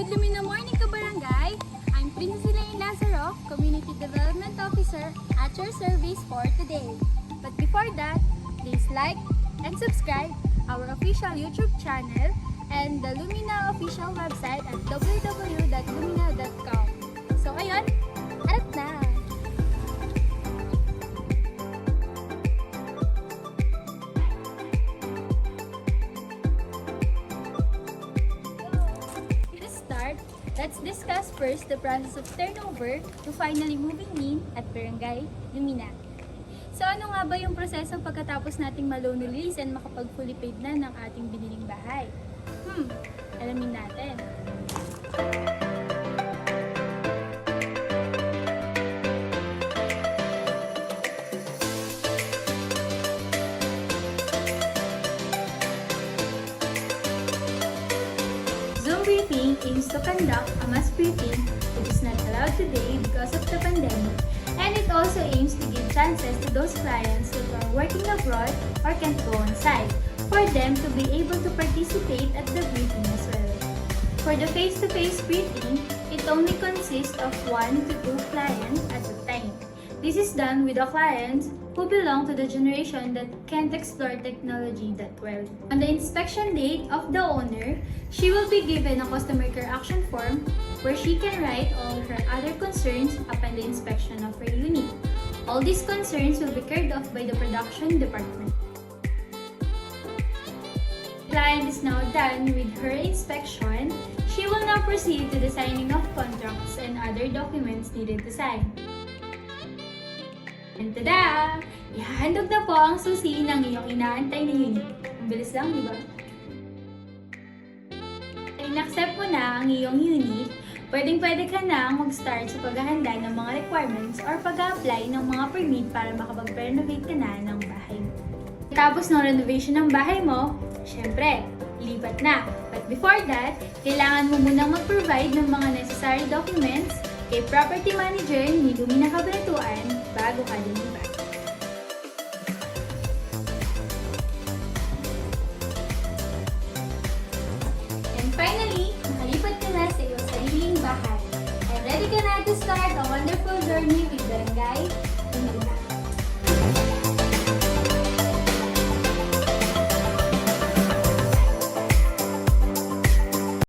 Good Lumina morning, Kabarangay! I'm Princess Lazaro, Community Development Officer at your service for today. But before that, please like and subscribe our official YouTube channel and the Lumina official website at www.lumina.com. So ayun, harap na! Let's discuss first the process of turnover to finally moving in at Barangay Lumina. So ano nga ba yung proseso pagkatapos nating ma-loan release and makapag-fully paid na ng ating biniling bahay? Alamin natin. Zoom briefing aims to conduct a mass briefing which is not allowed today because of the pandemic, and it also aims to give chances to those clients that are working abroad or can't go on site for them to be able to participate at the briefing as well. For the face-to-face briefing, it only consists of 1 to 2 clients at a time. This is done with the clients who belong to the generation that can't explore technology that well. On the inspection date of the owner, she will be given a customer care action form where she can write all her other concerns upon the inspection of her unit. All these concerns will be carried off by the production department. The client is now done with her inspection. She will now proceed to the signing of contracts and other documents needed to sign. And tada! Ihahandog na po ang susi ng iyong inaantay na unit. Ang bilis lang, di ba? In-accept mo na ang iyong unit, pwedeng-pwede ka na mag-start sa paghahanda ng mga requirements or pag-apply ng mga permit para makapag-renovate ka na ng bahay mo. Tapos ng renovation ng bahay mo, syempre, lipat na. But before that, kailangan mo munang mag-provide ng mga necessary documents kay property manager ni Lumina Cabanatuan bago ka lumipat. And finally, nakalipat ka na sa iyong sariling bahay. And ready ka na to start a wonderful journey with Barangay